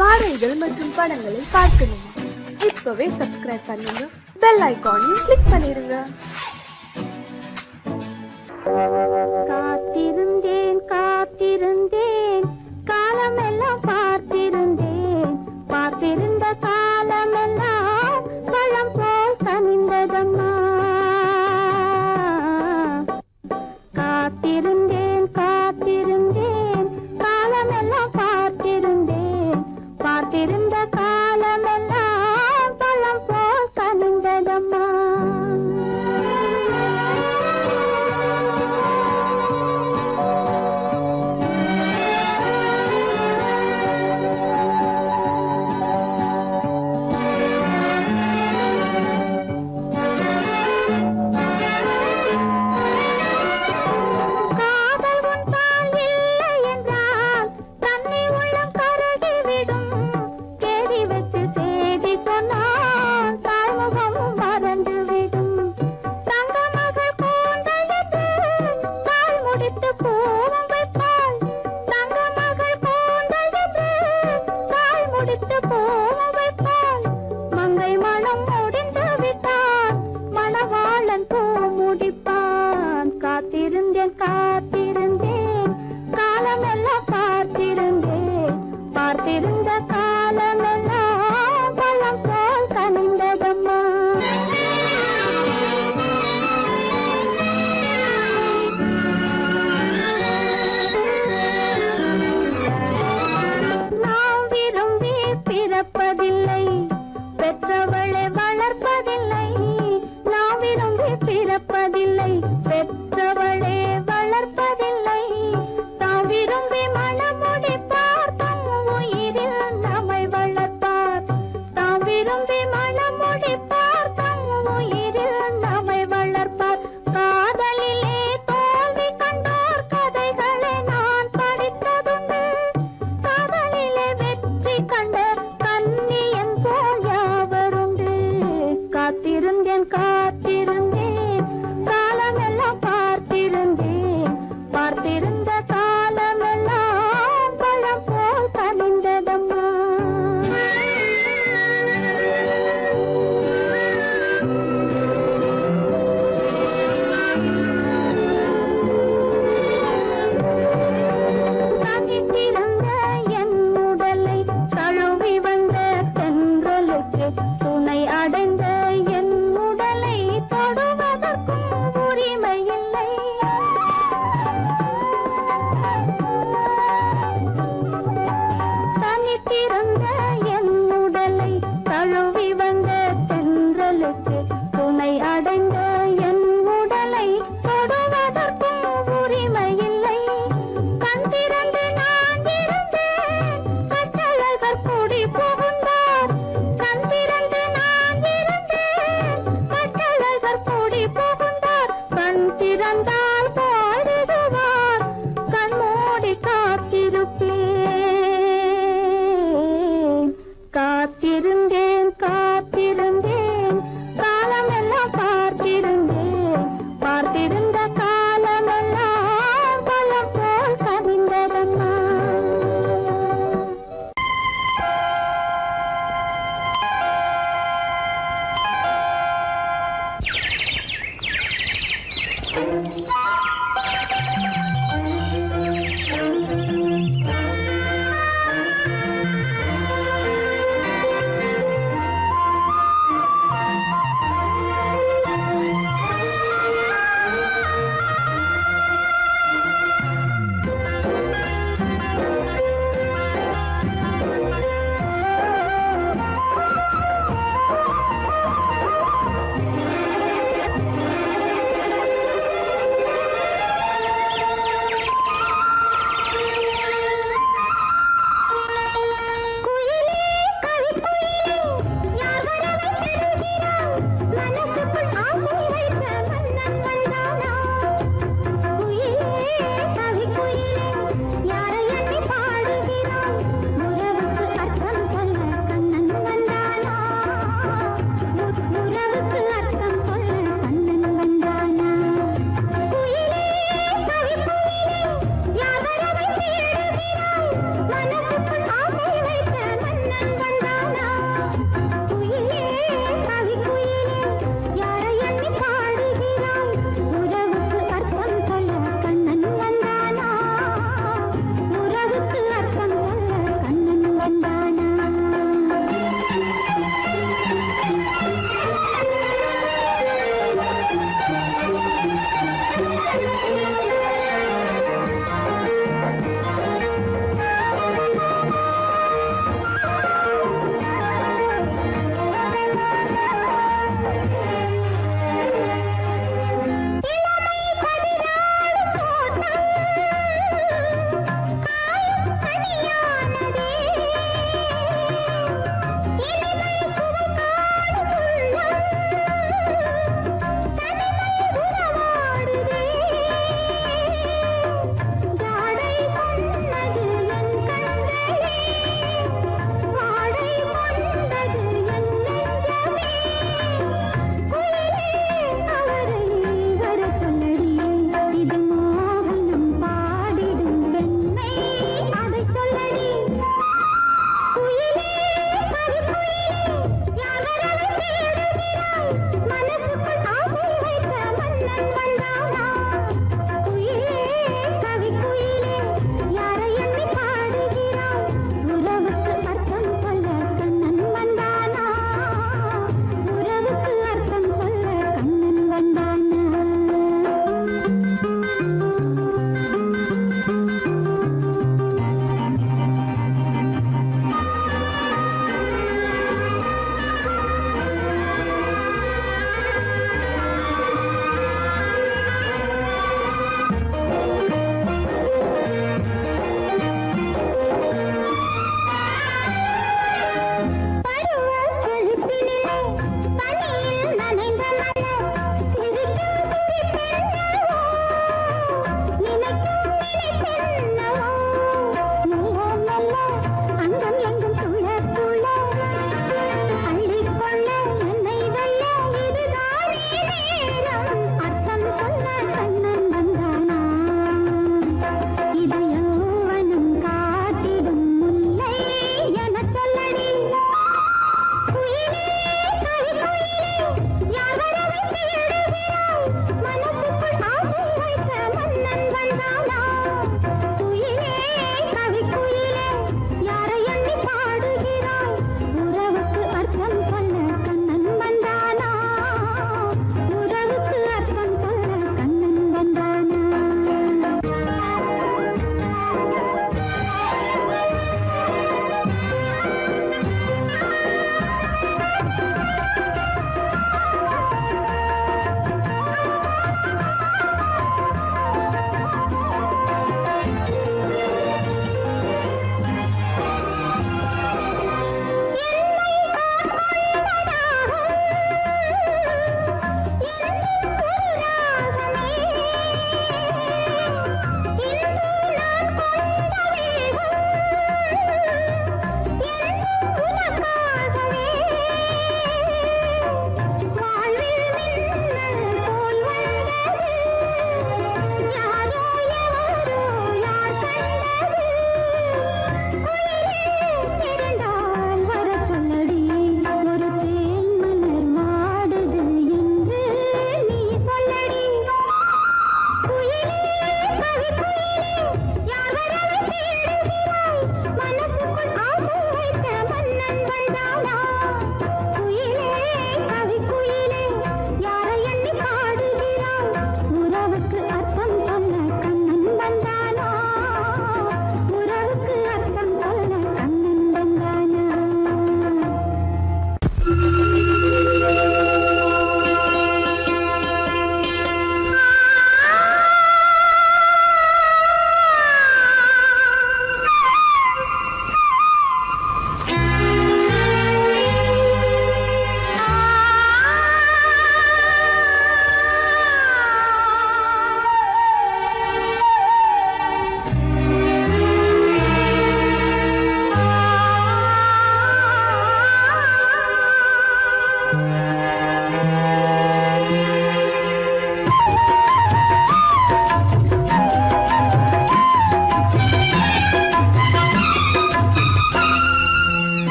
பாடல்கள் மற்றும் படங்களை பார்க்கணுமா? இப்பவே சப்ஸ்கிரைப் பண்ணுங்க, பெல் ஐகானையும் கிளிக் பண்ணிருங்க. காத்திருந்தேன் காத்திருந்தேன் காலமெல்லாம் பார்த்திருந்தேன், பார்த்திருந்த காலமெல்லாம் பழம் போல் கனிந்ததம்மா. காத்திருந்தேன் காத்திருந்தேன் காலமெல்லாம் பார்த்திருந்தேன், பார்த்திருந்த காலமெல்லாம் பழம் போல் கனிந்ததம்மா.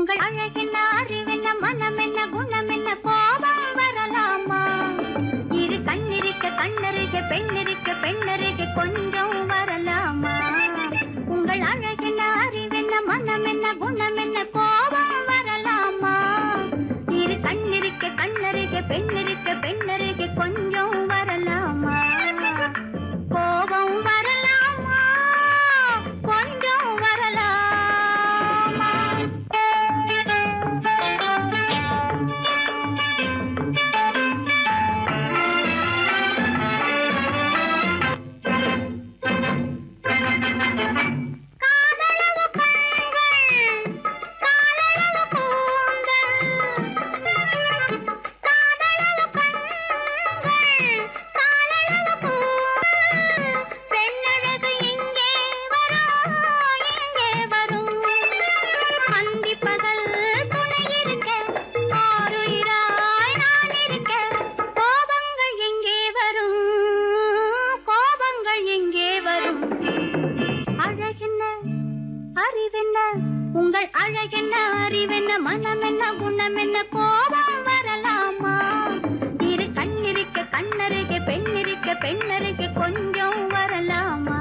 உங்கள் அழகென்ன அறிவென்ன மனம் என்ன குணம் என்ன கோபம் வரலாமா இரு கண்ணிருக்க கண்ணருக பெண்ணிருக்க பெண்ணருக கொஞ்சம் வரலாமா உங்கள் அழகென்ன அறிவென்ன மனம் என்ன குணம் என்ன கோபம் வரலாமா இரு கண்ணிருக்க கண்ணருக பெண்ணிருக்க பெண்ணருக கொஞ்சம் வரலாமா கோபம் வரலாமா கொஞ்சம் வரலாமா காதலவு கண்கள் காதலவு கூந்தல் காதலவு கண்கள் காதலவு கூந்தல் பெண்ணழகு இங்கே வரும் அந்தி பகல் துணை இருக்க ஆருயிராய் நான் இருக்க கோபங்கள் எங்கே வரும் கோபங்கள் எங்கே வரும் அழகென்ன அறிவென்ன உங்கள் அழகென்ன அறிவென்ன மனம் என்ன குணம் என்ன கோபம் வரலாமா இரு கண்ணிருக்க கண்ணருக பெண்ணிருக்க பெண்ணருக கொஞ்சம் வரலாமா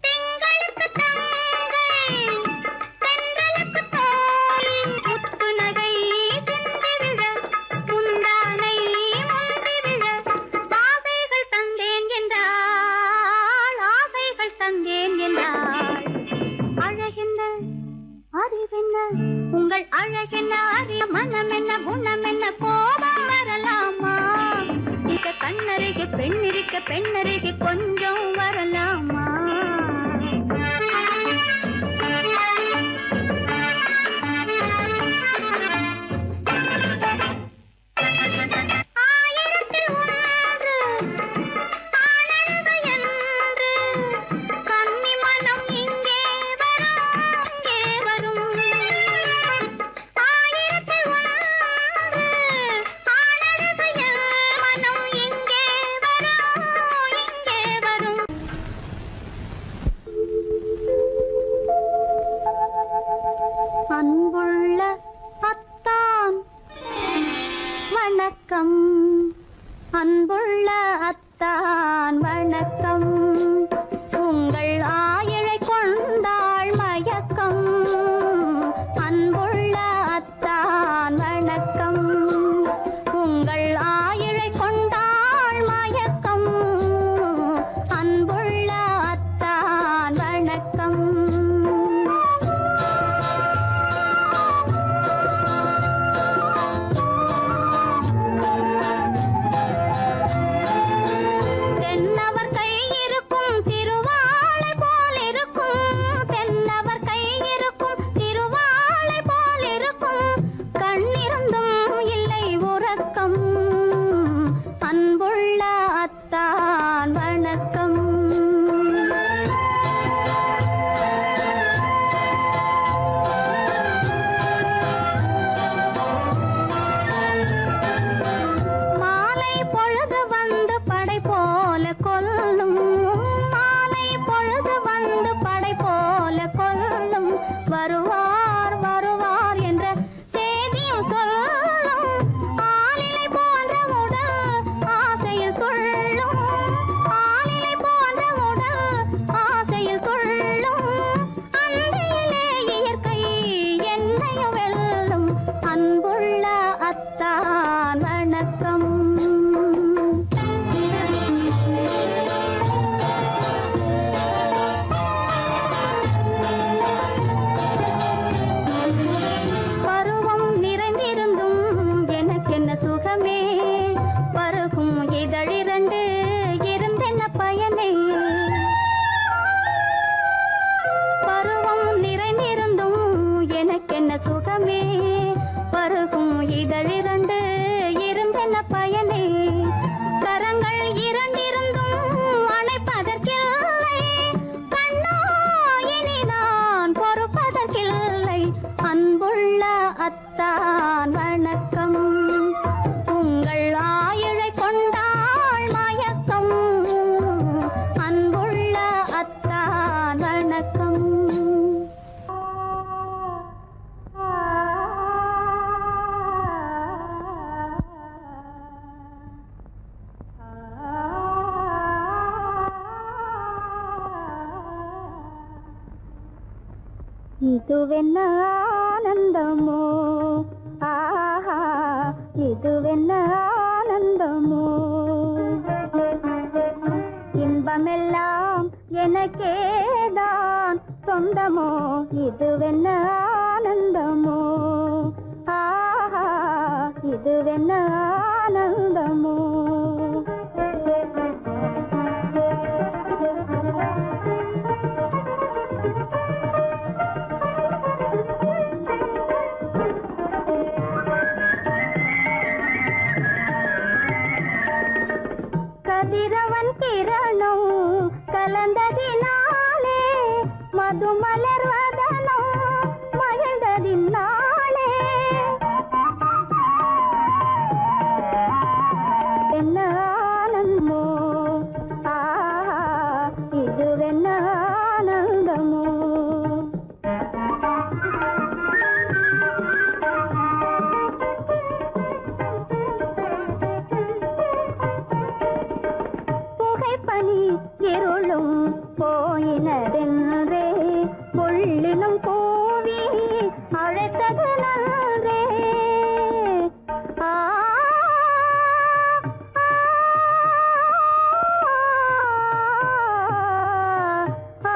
திங்களுக்கு தங்கை தென்றலுக்கு தோழி முத்து நகை சிந்தி விழ முந்தானை முந்தி விழ ஆசைகள் தந்தேன் என்றாள் ஆசைகள் தந்தேன் என்றாள் அழகென்ன அறிவென்ன உங்கள் அழகென்ன அறி மனம் என்ன குணம் என்ன கோபம் வரலாமா இந்த கண்ணருகே பெண்ணிருக்க பெண்ணருகே கொஞ்சம் வரலாமா ஆயிரத்தில் ஒன்று ஆனழகு என்று கன்னி மனம் இங்கே வரும் ஆயிரத்தில் ஒன்று ஆனழகு மனம் இங்கே வரும் அன்புள்ள அத்தான் வணக்கம் அன்புள்ள அத்தான் வணக்கம் உங்கள் ஆயிழை கொண்டாள் மயக்கம் அன்புள்ள அத்தான் வணக்கம் உங்கள் ஆயிழை கொண்டாள் மயக்கம் அன்புள்ள அத்தான் வணக்கம் தென்னவர் கை இருக்கும் திருவாளை போல் இருக்கும் தென்னவர் கை இருக்கும் திருவாளை போல் இருக்கும் கண்ணிருந்தும் இல்லை உறக்கம் அன்புள்ள அத்தான் வணக்கம் மாலை பொழுது வந்து படை போல கொல்லும் மாலை பொழுது வந்து படை போல கொல்லும் வருவார் வருவார் என்ற செய்தியும் சொல்லும் ஆளிலை போன்ற உடல் ஆசையில் துள்ளும் ஆளிலை போன்ற உடல் ஆசையில் துள்ளும் அன்றையிலே இயற்கை என்னையும் வெல்லும் அன்புள்ள அத்தான் வணக்கம் பருவம் நிறைந்திருந்தும் எனக்கென்ன சுகமே பருகும் இதழிரண்டு இருந்தென்ன பயனே பருவம் நிறைந்திருந்தும் எனக்கென்ன சுகமே பருகும் இதழிரண்டு இருந்தென்ன பயனே கரங்கள் இரண்டிருந்தும் அணைப்பதற்கில்லை கண்ணா இனி நான் பொறுப்பதற்கில்லை அன்புள்ள அத்தான் வணக்கம். உங்கள் ஆயுளை கொண்டாள் மயக்கம். அன்புள்ள அத்தான் வணக்கம். இதுவென்ன ஆனந்தமோ, ஆஹா, இதுவென்ன ஆனந்தமோ, இன்பமெல்லாம் எனக்கேதான் சொந்தமோ, இதுவென்ன ஆனந்தமோ, ஆஹா, இதுவென்ன ஆனந்தமோ. கதிரவன் கிரணம் கலந்ததினாலே மது மலர்வதனோ மகிழ்ந்ததினாலே என்ன ஆனந்தமோ, ஆஹா, இதுவென்ன ஆனந்தமோ. புகைப்பனி இருளும் போயினதென்றே புள்ளினும் கூவி அழைத்தது நன்றே. ஆ, ஆ,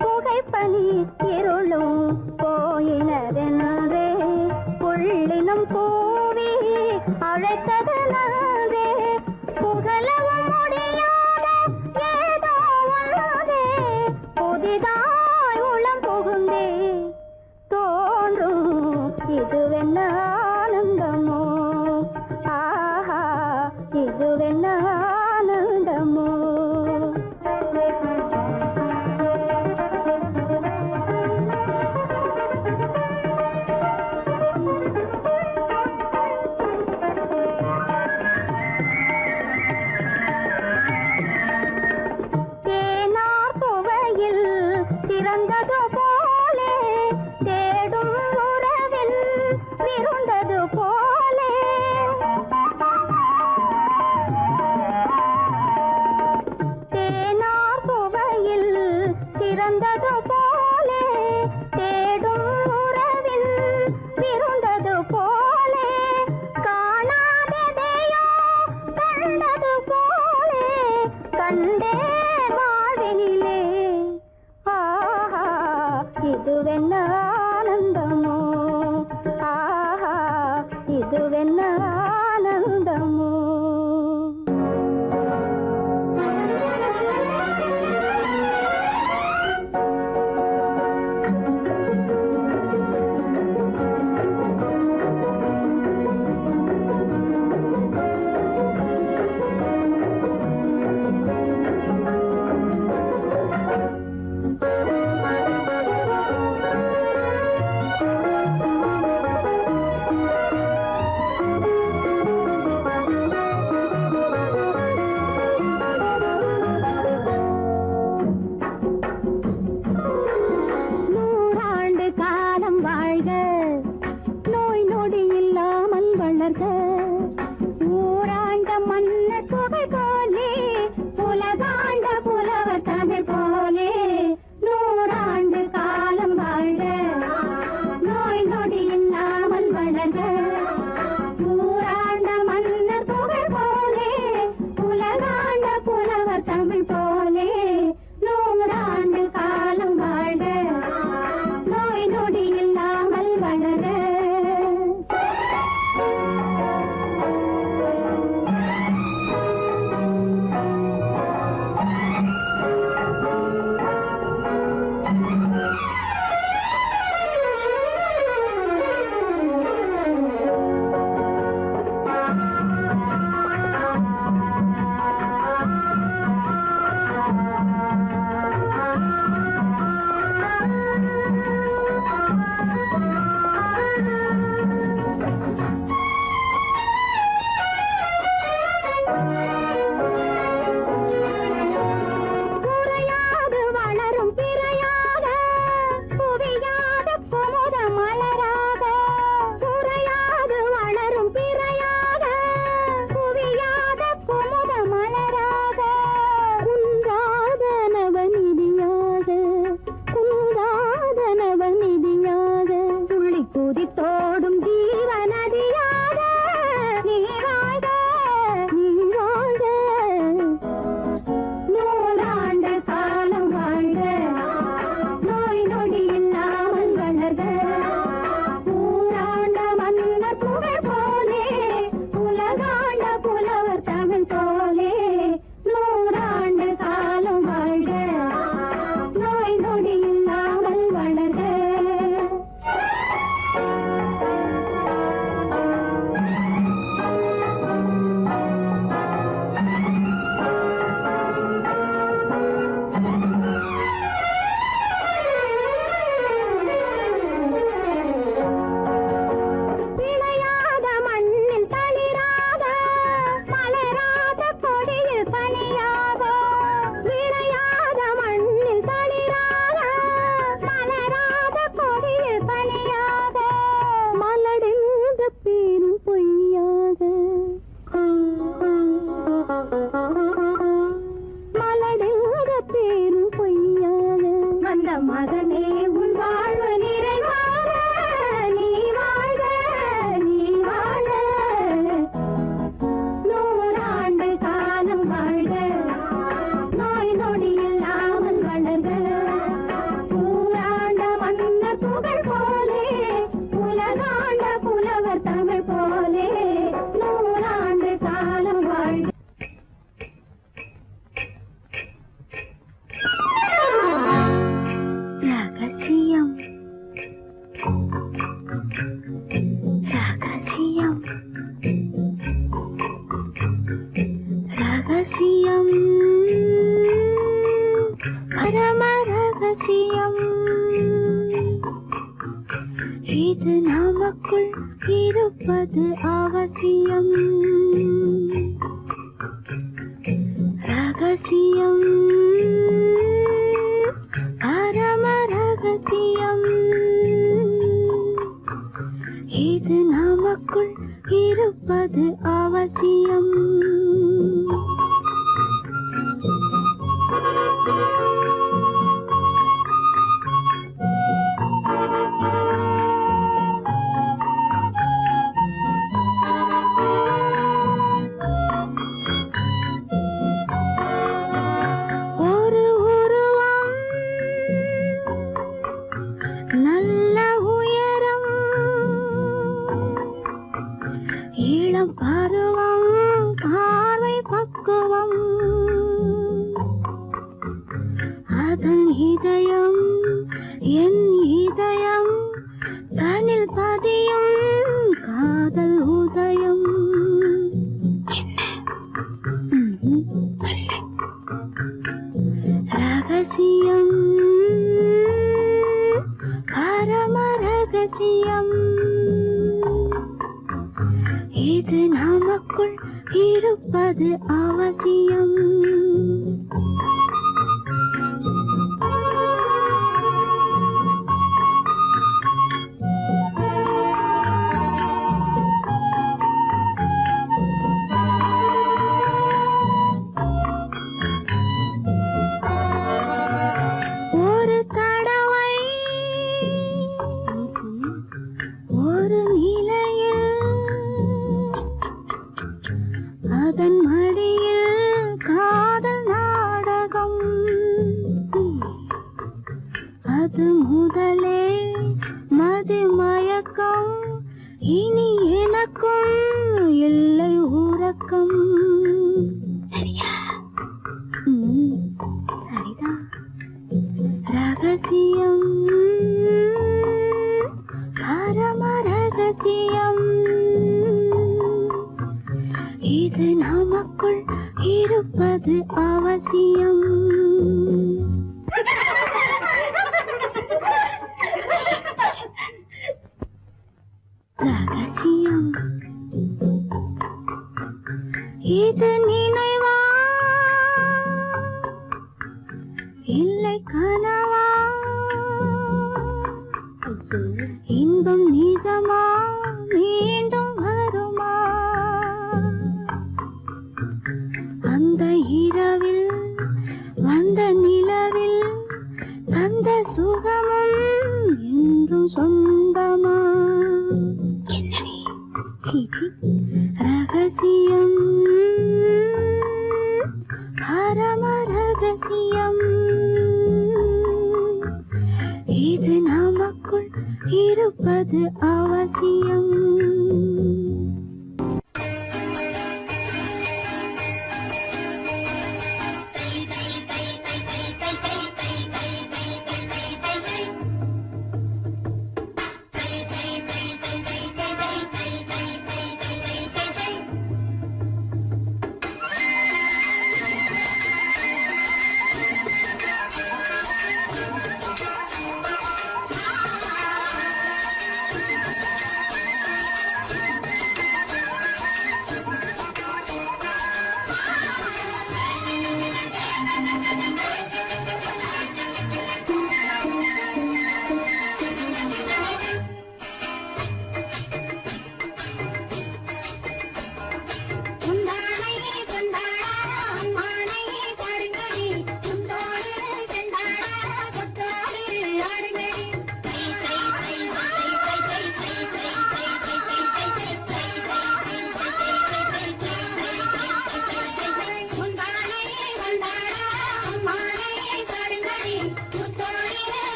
புகைப்பனி இருளும் போயினதென்றே புள்ளினும் கூவி அழைத்தது நன்றே. புகழவும் முடியாத ஏதோ உள்ளதே புதிதாய் உளம் புகுந்தே தோன்றும் இதுவென்ன ஆனந்தமோ, ஆஹா, இதுவென்ன ஆனந்தமோ. தேனார் புவையில் திறந்தது போலே தேடும் உறவில் விருந்தது போலே தேனார் புவையில் திறந்தது போலே தேடும் உறவில் விருந்தது போலே காணாததையோ கண்டது போலே கண்டே வாழ்வினிலே. ஆஹா, இதுவென்ன ஆனந்தமோ, ஆஹா, இதுவென்ன ஆனந்தமோ. ரகசியம் இது நமக்குள் இருப்பது அவசியம் ரகசியம் பரம ரகசியம் இது நமக்குள் இருப்பது அவசியம் ஒரு உருவம் நல்ல உயரம் இளம் பருவம் பார்வை பக்குவம் அதன் இதயம் என் இதயம் தனில் பதியும் காதல் உதயம் ரகசியம் பரம ரகசியம் இது நமக்குள் இருப்பது அவசியம் ஒரு தடவை ஒரு நிலையில் அதன் மடியில் காதல் நாடகம் அது முதலே மது மயக்கம் இனி எனக்கும் இல்லை உறக்கம் சரியா சரிதான் ரகசியம் பரம ரகசியம் இது நமக்குள் இருப்பது அவசியம் ரகசியம் இது நினைவா இல்லை கனவா இன்பம் நிஜமா மீண்டும் வருமா அந்த இரவில் வந்த நிலவில் தந்த சுகமும் என்றும் சொந்தமா ரகசியம் பரம ரகசியம் இது நமக்குள் இருப்பது அவசியம்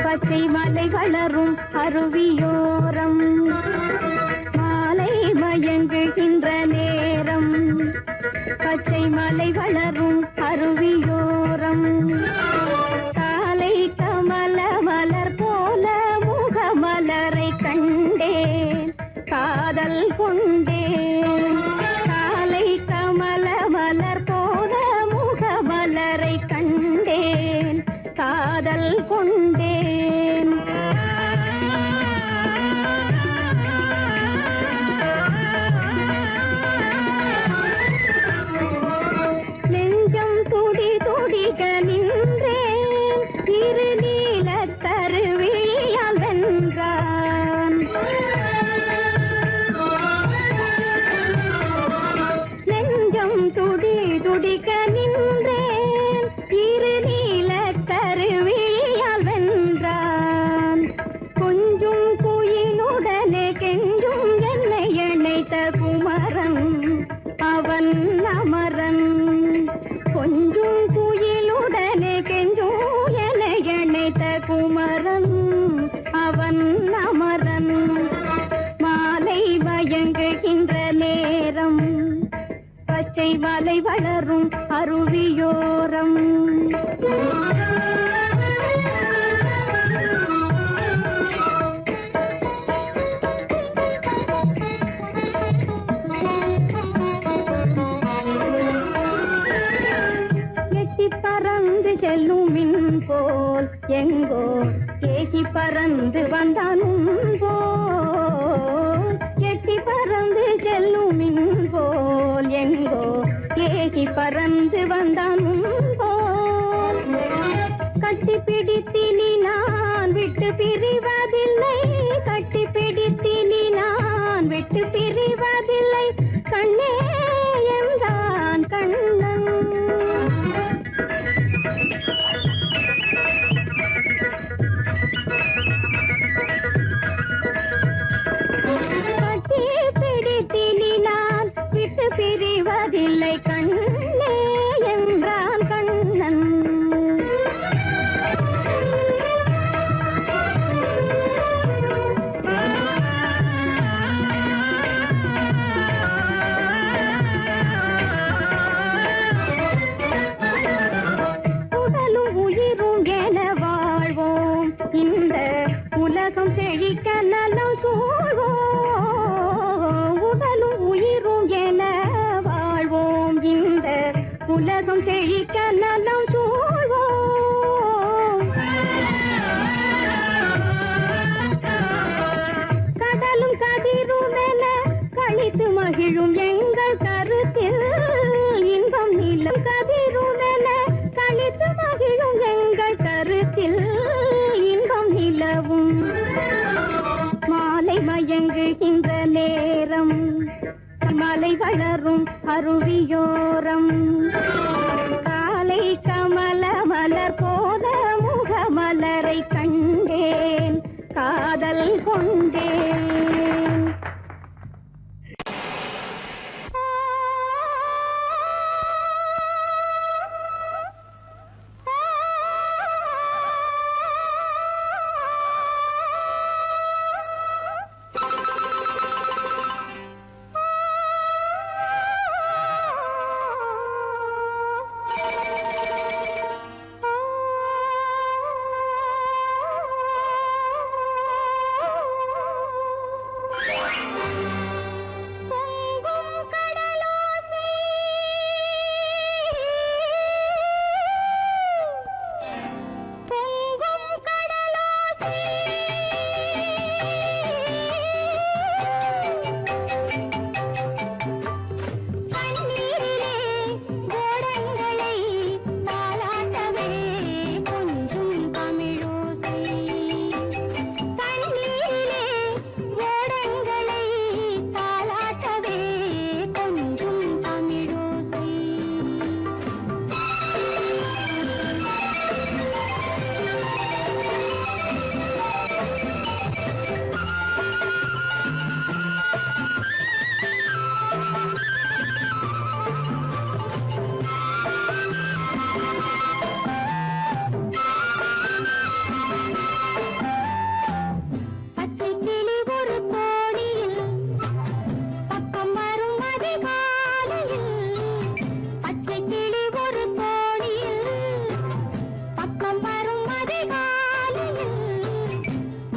பச்சை மலை வளரும் அருவியோரம் மாலை மயங்குகின்ற நேரம் பச்சை மலை வளரும் அருவியோரம் காலை கமல மலர் போல முகமலரை கண்டேன் காதல் கொண்டேன் காலை கமல மலர் போல முகமலரை கண்டேன் காதல் கொண்டேன் நெஞ்சம் துடி துடிக்க நின்றேன் இரு நீல கருவிழியால் வென்றான் நெஞ்சம் துடி துடிக்க நின்றேன் இரு நீல கருவிழியால் வென்றான் கொஞ்சும் குயிலுடனே கெஞ்சும் என்னை இணைத்த குமரன் அவன் அமரன் கொஞ்சும் குயிலுடனே கெஞ்சும் என்னை இணைத்த குமரன் அவன் அமரன் மாலை மயங்குகின்ற நேரம் பச்சை மலை வளரும் அருவியோரம் எட்டி பறந்து செல்லும் மின் போல் எங்கோ ஏகி பறந்து வந்தானும் போல் எட்டி பறந்து செல்லும் மின் போல் எங்கோ ஏகி பறந்து வந்தானும் போல் கட்டி பிடித்தினி நான் விட்டு பிரிவதில்லை கட்டி பிடித்தினி நான் விட்டு பிரிவதில்லை கண்ணே என்றான் கண்ணன் கட்டி பிடித்தினி நான் விட்டு பிரிவதில்லை கண்ணே என்றான் கண்ணன் உடலும் உயிரும் என வாழ்வோம் இந்த உலகம் செழிக்க நலம் சூழ்வோம் உடலும் உயிரும் என வாழ்வோம் இந்த உலகம் செழிக்க நலம் சூழ்வோம் கடலும் கதிரும் என கழித்து மகிழும் எங்கள் கருத்தில் இன்பம் நிலம் கதிரும் என கழித்து மகிழும் எங்கள் கருத்தில் இன்பம் நிலவும் மாலை மயங்குகின்ற நேரம் மலை வளரும் அருவியோரம் காலை கமல மலர் போல முகமலரை கண்டேன் காதல் கொண்டேன்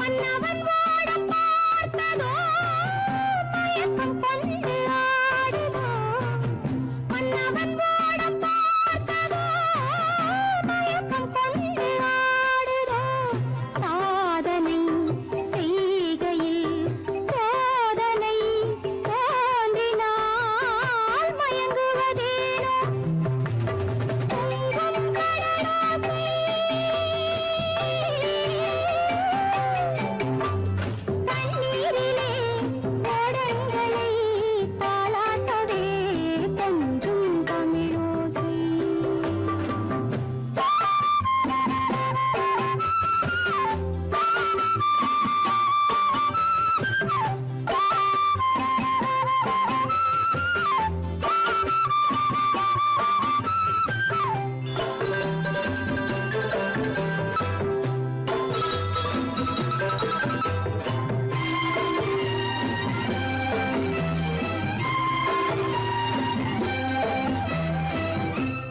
மன்னவன் ஓட பார்த்ததோ மயக்கம் கொண்டு ஆடுதோ மன்னவன் ஓட பார்த்ததோ மயக்கம் கொண்டு ஆடுதோ சாதனை செய்கையில் சோதனை தோன்றினால் மயங்குவதேனோ பொங்கும் கடலோசை தண்ணீரிலே ஓடங்களை தாளாட்டவே கொஞ்சும் தமிழோசை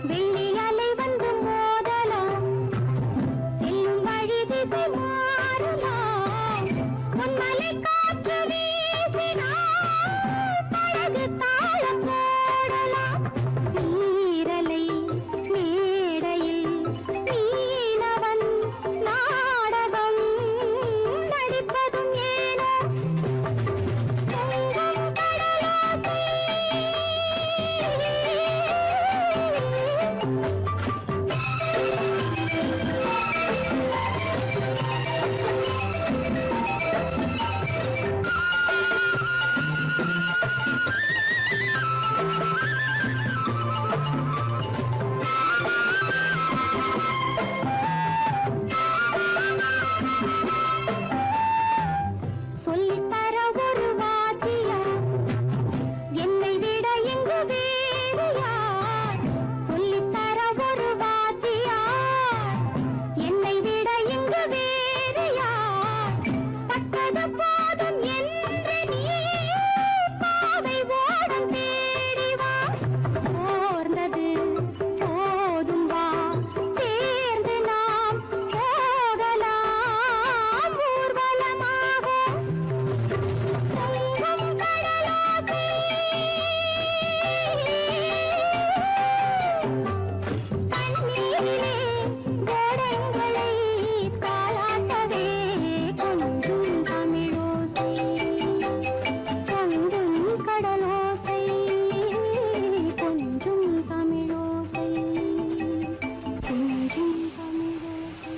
வெள்ளி அலை வந்து மோதலாம் செல்லும் வழி திசை மாறலாம் பொன்மலை காற்று வீசினால் படகு தாளம் போடலாம் நீரலை மேடையில் மீனவன் நாடகம் நடிப்பதும் ஏனோ பொங்கும் கடலோசை சொல்லித்தர ஒரு வாத்தியார் என்னை விட இங்கு வேறு யார் சொல்லித்தர ஒரு வாத்தியார் என்னை விட இங்கு வேறு யார் பட்டது போதும் என்று நீ பாவை ஓடம் தேடி வா சோர்ந்தது போதும் வா சேர்ந்து நாம் போகலாம் ஊர்வலமாக பொங்கும் கடலோசை தண்ணீரிலே ஓடங்களை தாளாட்டவே கொஞ்சும் தமிழோசை பொங்கும் கடலோசை கொஞ்சும் தமிழோசை கொஞ்சும் தமிழோசை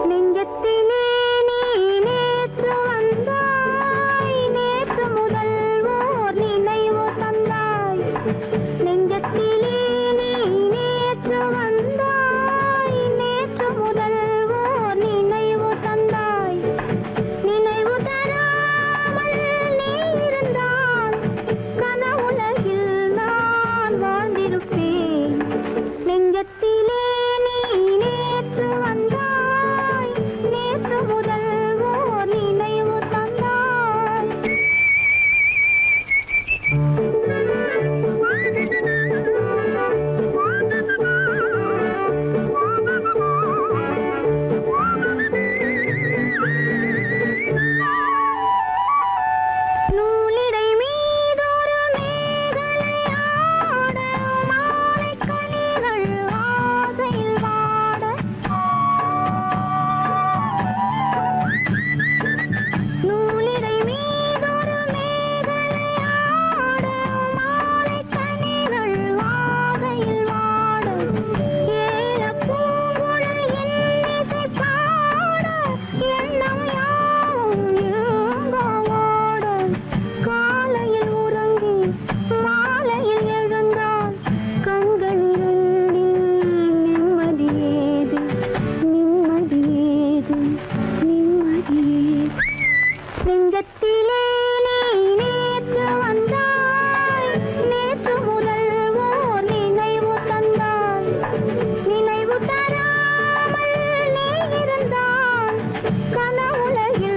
நெஞ்சத்திலே நீ நேற்று வந்தாய் நேற்று முதல் ஓர் நினைவு தந்தாய் நெஞ்சத்திலே நீ நேற்று வந்தாய் நேற்று முதல் ஓர் நினைவு தந்தாய் நினைவு தராமல் நீ இருந்தால் கனவுலகில் நான் வாழ்ந்திருப்பேன் நெஞ்சத்திலே நீ நேற்று வந்தாய் நேற்று முதல் ஓர் நினைவு தந்தாய் நூலிடை மீதொரு மேகலையாட மாலைக் கனிகள் ஆசையில் வாட நூலிடை மீதொரு மேகலையாட மாலைக் கனிகள் ஆசையில் வாட ஏலப் பூங்குழல் இன்னிசை பாட எண்ணம் யாவும் ஏங்க ஓட காலையில் உறங்கி மாலையில் எழுந்தால் கண்கள் இரண்டில் நிம்மதியேது நிம்மதியேது நிம்மதியேது நெஞ்சத்திலே நீ நேற்று வந்தாய் நேற்று முதல் ஓர் நினைவு தந்தாய் நினைவு தராமல் நீ இருந்தால் கனவுலகில்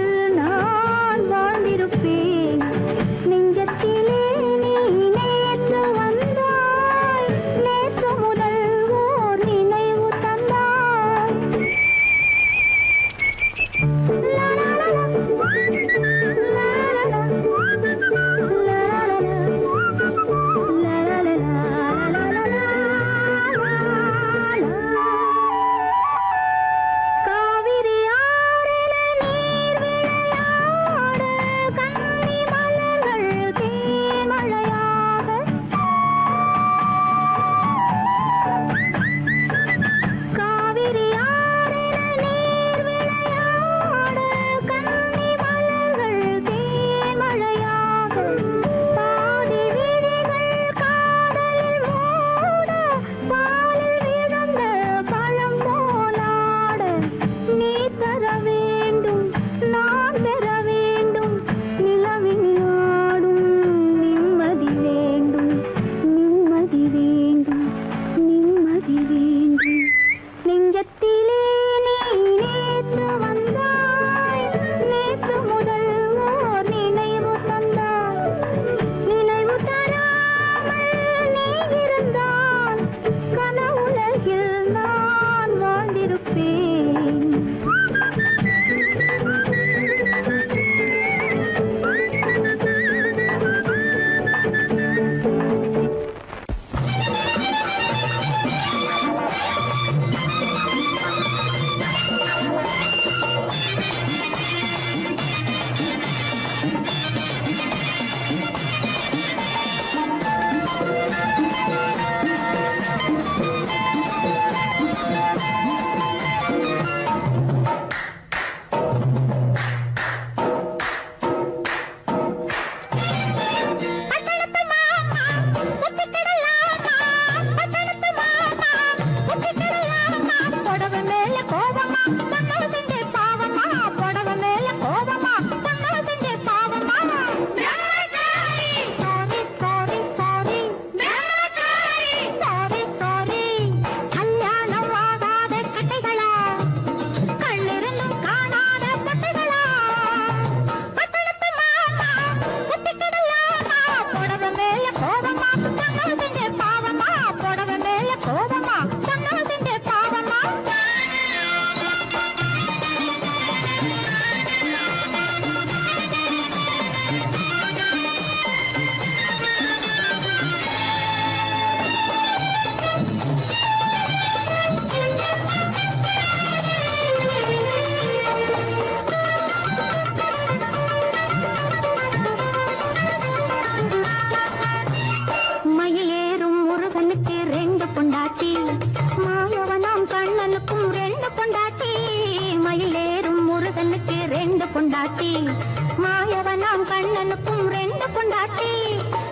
மாயவனாம் கண்ணனுக்கும் ரெண்டு பொண்டாட்டி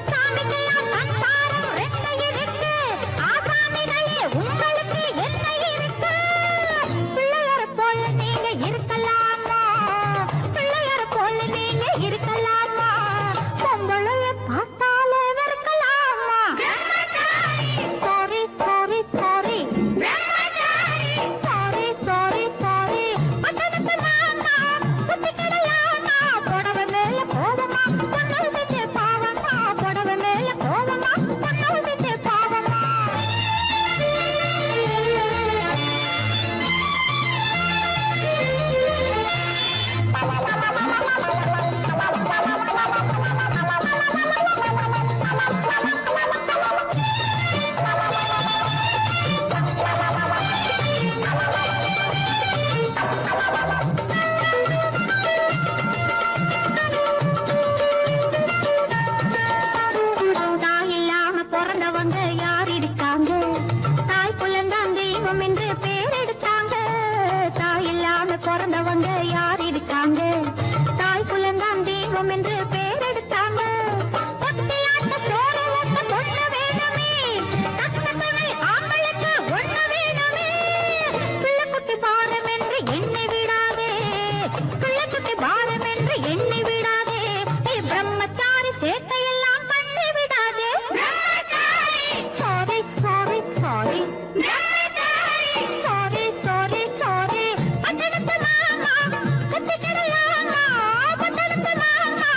சாமிக்கெல்லாம் சம்சாரம் ரெண்டு இருக்கு ஆசாமிகளே உங்களுக்கு என்ன இருக்கு பிள்ளையார போல நீங்க இருக்கலாமா பிள்ளையார போல நீங்க இருக்கலாமா பொம்பளைய பார்த்தாலே வெறுக்கலாமா sorry sorry sorry sorry sorry sorry பட்டணத்து மாமா புத்தி கிடையாமா புடவை மேல கோவமா பொண்ணு விட்டு பாவமா புடவை மேல கோவமா பொண்ணு விட்டு பாவமா தாய் இல்லாம பிறந்தவங்க யார் இருக்காங்க தாய் குலந்தான் தெய்வம் என்று பேர் எடுத்தாங்க தாய் இல்லாம பிறந்தவங்க யார் இருக்காங்க தாய் குலந்தான் தெய்வம் என்று பேர் எடுத்தாங்க ஒத்தையாட்ட சோறு ஊட்ட பொண்ணு வேணுமே தக்க துணை ஆம்பளுக்கு ஒண்ணு வேணுமே பிள்ளைக்குட்டி பாரம் என்று எண்ணி விடாதே பிள்ளைக்குட்டி பாரம் என்று எண்ணி விடாதே நீ பிரம்மச்சாரி சேட்டையெல்லாம் பண்ணி விடாதே sorry sorry sorry sorry sorry sorry பட்டணத்து மாமா புத்தி கிடையாமா பட்டணத்து மாமா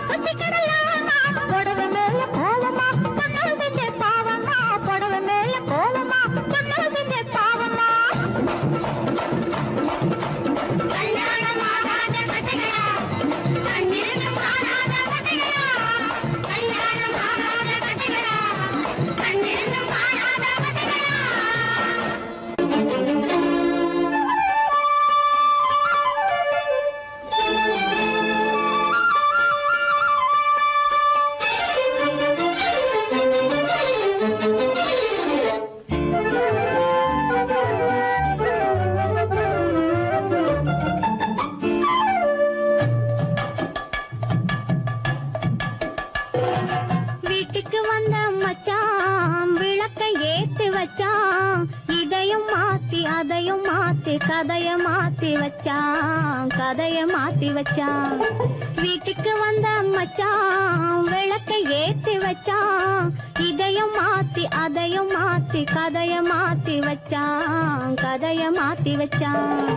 புத்தி கிடையாமா புடவை மேல கோவமா பொண்ணு செஞ்ச பாவமா புடவை மேல கோவமா பொண்ணு செஞ்ச பாவமா கல்யாணம் ஆகாத கட்டைகளா கண்ணிருந்தும் காணாத கட்டைகளா கல்யாணம் ஆகாத கட்டைகளா கண்ணிருந்தும் காணாத கட்டைகளா வீட்டுக்கு வந்த மச்சான் விளக்கை ஏத்தி வச்சான் இதையும் மாத்தி அதையும் மாத்தி கதைய மாத்தி வச்சான் கதைய மாத்தி வச்சான் வீட்டுக்கு வந்த மச்சான் விளக்கை ஏத்தி வச்சான் இதையும் மாத்தி அதையும் மாத்தி கதைய மாத்தி வச்சான் கதைய மாத்தி வச்சான்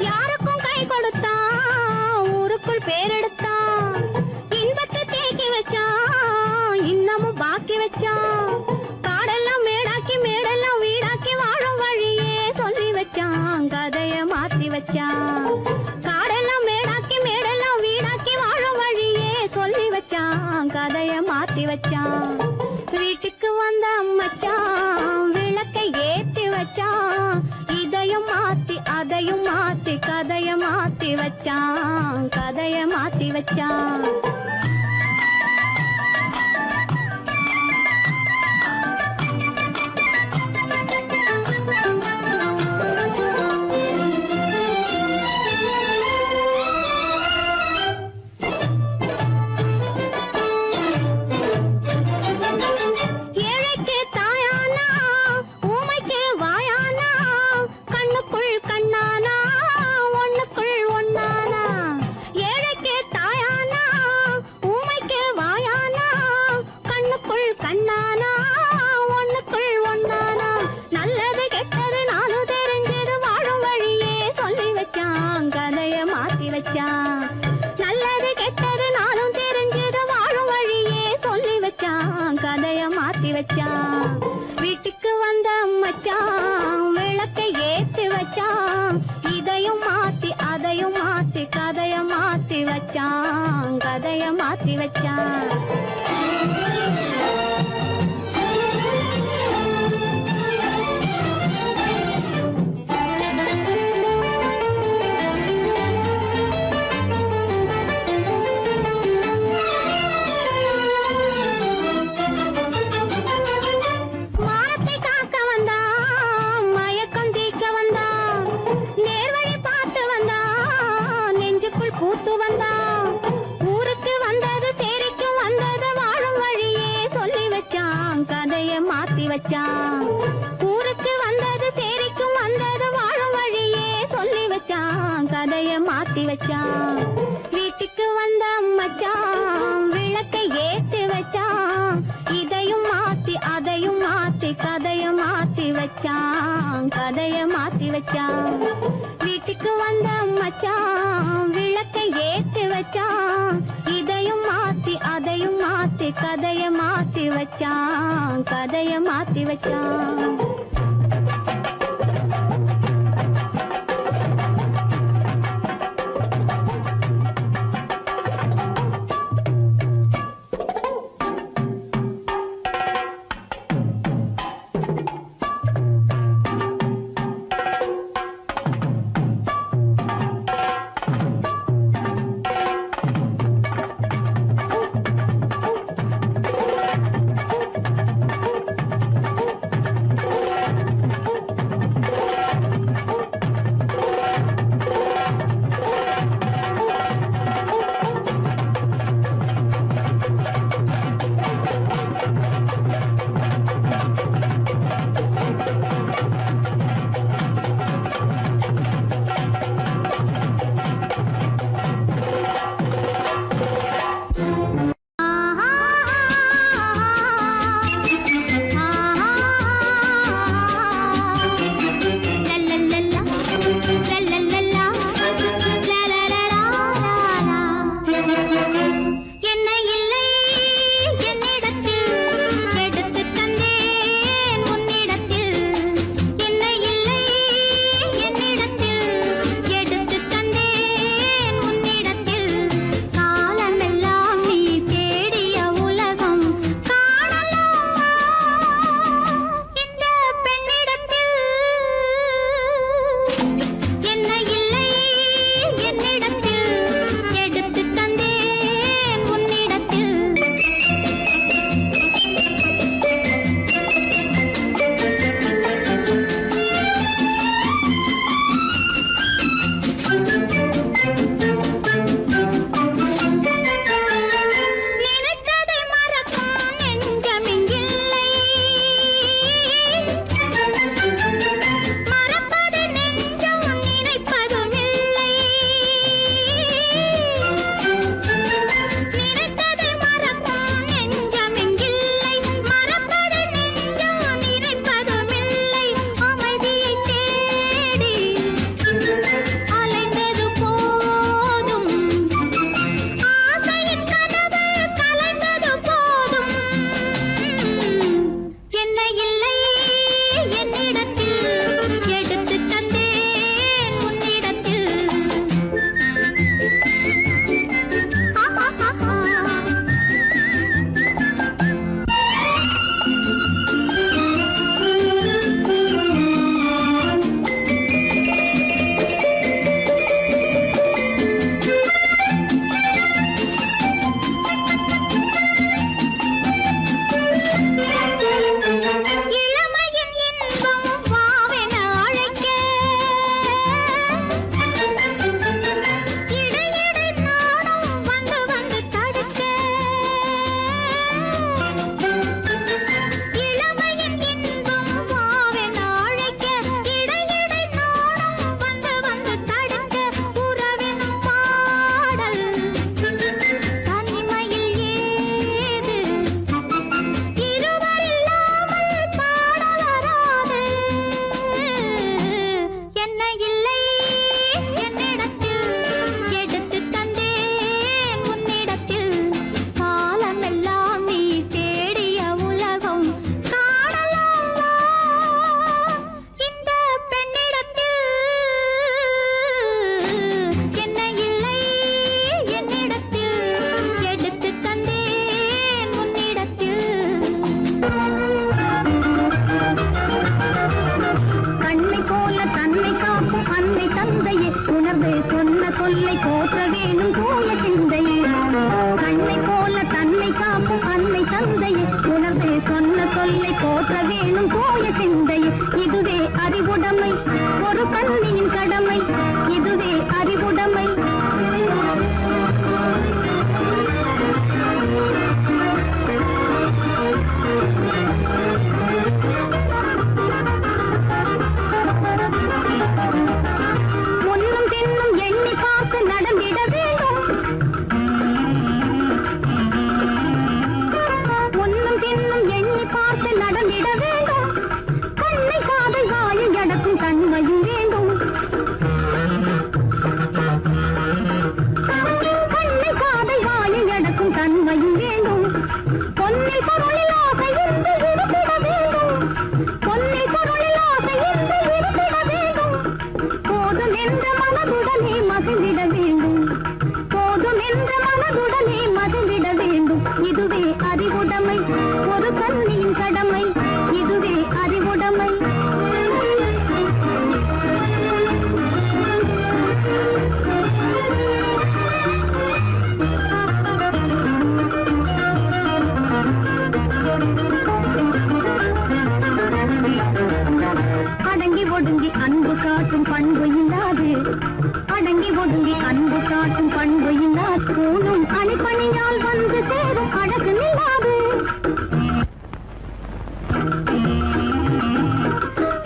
யாருக்கும் கை கொடுத்தான் ஊருக்குள் பேரெடுத்தான் இன்பத்தை தேக்கி வச்சான் இன்னமும் பாக்கி வச்சான் காடெல்லாம் மேடாக்கி மேடெல்லாம் வீடாக்கி வாழும் வழியே சொல்லி வச்சான் கதைய மாத்தி வச்சான் காடெல்லாம் மேடாக்கி மேடெல்லாம் வீடாக்கி வாழும் வழியே சொல்லி வச்சான் கதைய மாத்தி வச்சான் வீட்டுக்கு வந்த மச்சான் விளக்கை ஏத்தி வச்சான் இதையும் மாத்தி அதையும் மாத்தி கதைய மாத்தி வச்சான் கதைய மாத்தி வச்சான் ஏழைக்கு தாயானா ஊமைக்கு வாயானா கண்ணுக்குள் கண்ணானா ஒண்ணுக்குள் ஒண்ணானா ஏழைக்கு தாயானா ஊமைக்கு வாயானா கண்ணுக்குள் கண்ணானா ஒண்ணுக்குள் ஒண்ணானா நல்லது கெட்டது நாலு தெரிஞ்சது வாழும் வழியே சொல்லி வச்சான் கதைய மாத்தி வச்சான் நல்லது கெட்டது நாளும் தெரிஞ்சது வாழும் வழியே சொல்லி வச்சான் கதைய மாத்தி வச்சான் வீட்டுக்கு வந்த மச்சான் விளக்கை ஏத்தி வச்சான் இதையும் மாத்தி அதையும் மாத்தி கதைய மாத்தி வச்சான் கதைய மாத்தி வச்சான் பூத்து வந்தான் ஊருக்கு வந்தது சேரிக்கும் வந்தது வாழும் வழியே சொல்லி வச்சான் கதைய மாத்தி வச்சான் ஊருக்கு வந்தது சேரிக்கும் வந்தது வாழும் வழியே சொல்லி வச்சான் கதைய மாத்தி வச்சான் வீட்டுக்கு வந்த மச்சான் விளக்கை ஏத்தி வச்சான் இதையும் மாத்தி அதையும் மாத்தி கதைய மாத்தி வச்சான் கதைய மாத்தி வச்சான் வீட்டுக்கு வந்த மச்சான் விளக்கை ஏத்தி வச்சான் இதையும் மாத்தி அதையும் மாத்தி கதைய மாத்தி வச்சான் கதைய மாத்தி வச்சான் சொல்லை போற்ற வேணும் போல சிந்தையே கண்ணை போல தன்னை காப்பும் அன்னை தந்தையே உணர்ந்து சொன்ன சொல்லை போற்ற வேணும் போல சிந்தையே இதுவே அறிவுடைமை ஒரு கண்ணியின் கடமை இதுவே அறிவுடைமை மனதுடனே மகிழ்ந்திட வேண்டும். போதும் என்ற மனதுடனே மகிழ்ந்திட வேண்டும். இதுவே அறிவுடைமை, ஒரு கன்னியின் கடமை. இதுவே அறிவுடைமை. அடங்கி ஒடுங்கி அன்பு காட்டும் பண்பு இல்லாது, அடங்கி ஒடுங்கி அன்பு காட்டும் பண்பு இல்லாது, கூணும் அணிப்பணியால் வந்து சேரும் அழகு நில்லாது.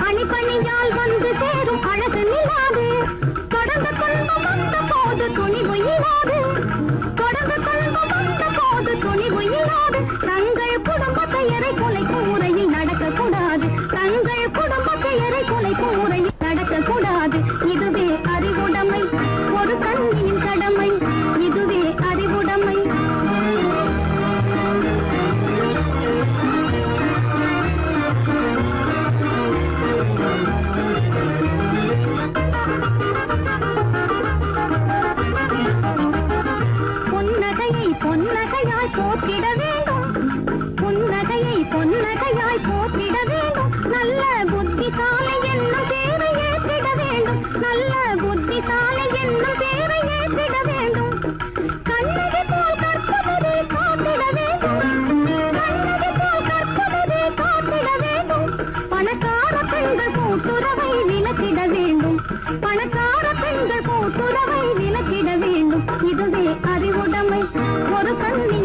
அணிப்பணியால் வந்து சேரும் அழகு நில்லாது. தொடர்ந்து துன்பம் வந்த போது துணிவு இல்லாது, தொடர்ந்து துன்பம் வந்த போது துணிவு இல்லாது. தங்கள் குடும்ப பெயரை குலைக்கும் முறையில் நடக்கக்கூடாது. தங்கள் குடும்ப பெயரை குலைக்கும் முறையில் நடக்கக்கூடாது. இதுவே அறிவுடைமை, ஒரு கண்ணியின் கடமை. இதுவே அறிவுடைமை. புன்னகையை பொன்னகையாய் போற்றிட வேண்டும். புன்னகையை பொன்னகையாய் போற்றிட வேண்டும். நல்ல புத்திசாலை என்னும் பேரை ஏற்றிட வேண்டும். நல்ல புத்திசாலை என்னும் பேரை ஏற்றிட வேண்டும். கண்ணகி போல் கற்பவரே காத்திட வேண்டும். கண்ணகி போல் கற்பவரே காத்திட வேண்டும். பணக்கார பெண்கள் கூட்டுறவை விலக்கிட வேண்டும். பணக்கார பெண்கள் கூட்டுறவை விலக்கிட வேண்டும். இதுவே அறிவுடைமை, ஒரு கண்ணி